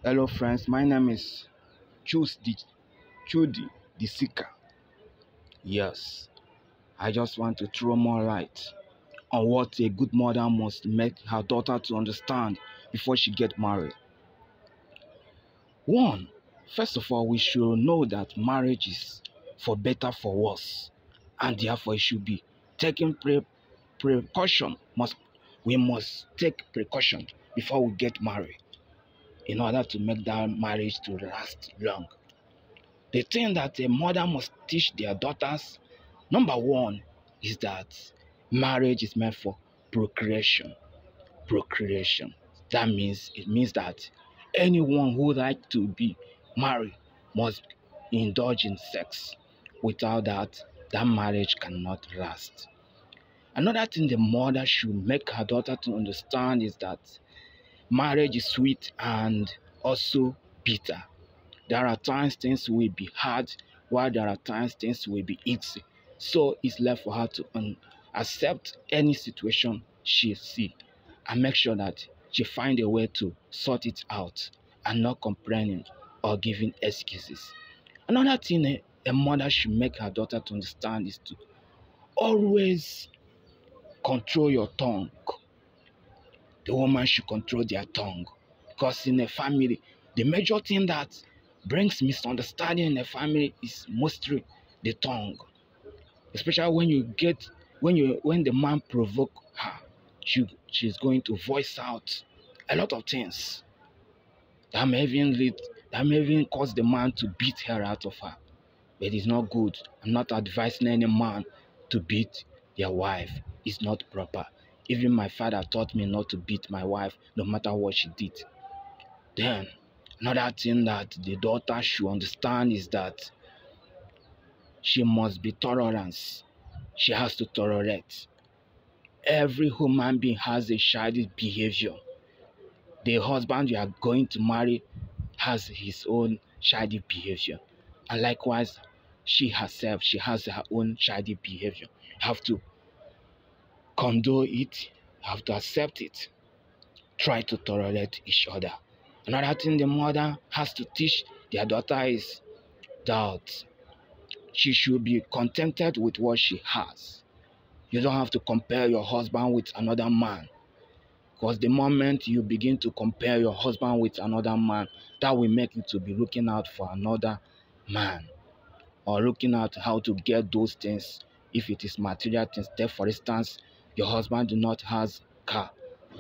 Hello friends, my name is Chudi the Seeker. Yes, I just want to throw more light on what a good mother must make her daughter to understand before she get married. One, first of all, we should know that marriage is for better for worse, and therefore it should be taking precaution. We must take precaution before we get married in order to make that marriage to last long. The thing that a mother must teach their daughters, number one, is that marriage is meant for procreation. Procreation. It means that anyone who like to be married must indulge in sex. Without that, that marriage cannot last. Another thing the mother should make her daughter to understand is that marriage is sweet and also bitter. There are times things will be hard, while there are times things will be easy. So it's left for her to accept any situation she see and make sure that she find a way to sort it out and not complaining or giving excuses. Another thing a mother should make her daughter to understand is to always control your tongue. The woman should control their tongue. Because in a family, the major thing that brings misunderstanding in a family is mostly the tongue. Especially when the man provoke her, she's going to voice out a lot of things that may even cause the man to beat her out of her. But it's not good. I'm not advising any man to beat their wife. It's not proper. Even my father taught me not to beat my wife no matter what she did. Then, another thing that the daughter should understand is that she must be tolerant. She has to tolerate. Every human being has a childish behavior. The husband you are going to marry has his own childish behavior. And likewise, she herself, she has her own childish behavior. You have to condone it, you have to accept it. Try to tolerate each other. Another thing the mother has to teach their daughter is that she should be contented with what she has. You don't have to compare your husband with another man. Because the moment you begin to compare your husband with another man, that will make you to be looking out for another man or looking at how to get those things. If it is material things, take for instance, your husband do not has car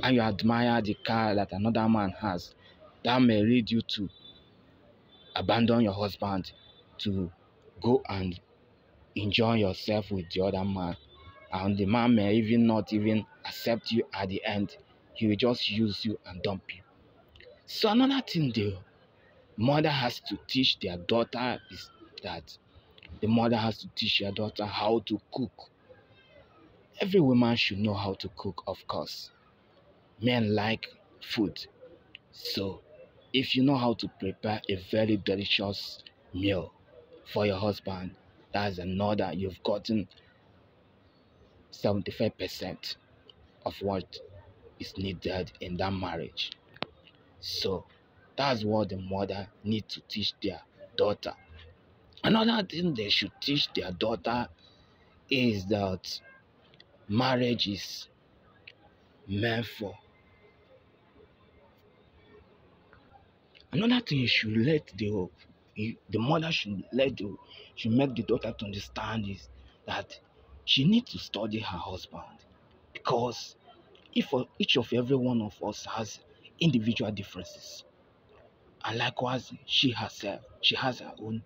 and you admire the car that another man has. That may lead you to abandon your husband to go and enjoy yourself with the other man, and the man may even not even accept you at the end. He will just use you and dump you. So another thing the mother has to teach their daughter is that the mother has to teach their daughter how to cook. Every woman should know how to cook, of course. Men like food. So if you know how to prepare a very delicious meal for your husband, that's another, you've gotten 75% of what is needed in that marriage. So that's what the mother needs to teach their daughter. Another thing they should teach their daughter is that marriage is meant for. Another thing you should let the mother should make the daughter to understand is that she needs to study her husband, because if each of every one of us has individual differences, and likewise she herself, she has her own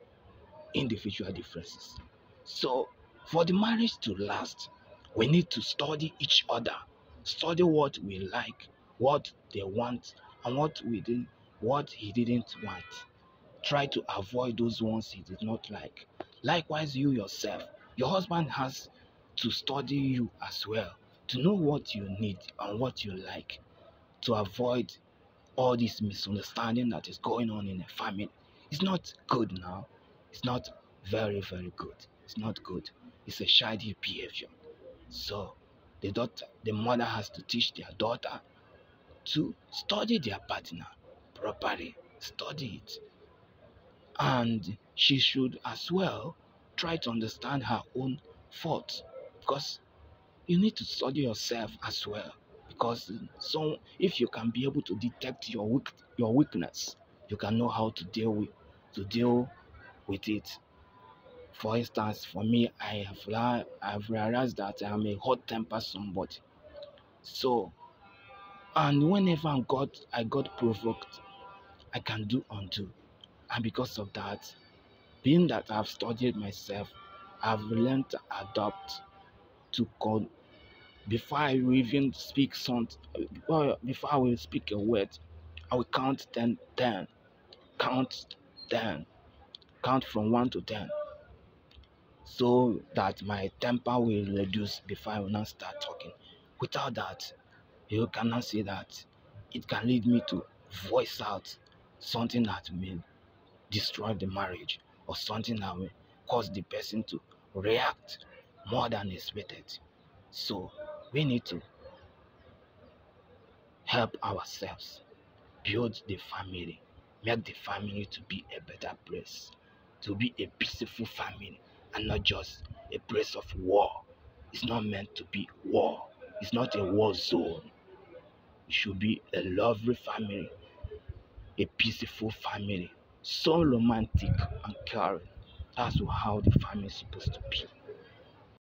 individual differences. So for the marriage to last, we need to study each other, study what we like, what they want, and what he didn't want. Try to avoid those ones he did not like. Likewise, you yourself, your husband has to study you as well, to know what you need and what you like, to avoid all this misunderstanding that is going on in a family. It's not good now. It's not very, very good. It's not good. It's a childish behavior. So the mother has to teach their daughter to study their partner properly study it. And she should as well try to understand her own faults, because you need to study yourself as well. Because so if you can be able to detect your weakness, you can know how to deal with it. For instance, for me, I've realized that I am a hot tempered somebody. So, and whenever I got provoked, I can do undo. And because of that, being that I've studied myself, I've learned to adapt to call before I will even speak something. Before I will speak a word, I will count 10, count 10, count from 1 to 10, so that my temper will reduce before I will not start talking. Without that, you cannot see that it can lead me to voice out something that will destroy the marriage, or something that will cause the person to react more than expected. So we need to help ourselves build the family, make the family to be a better place, to be a peaceful family, and not just a place of war. It's not meant to be war. It's not a war zone. It should be a lovely family, a peaceful family, so romantic and caring. That's how the family is supposed to be.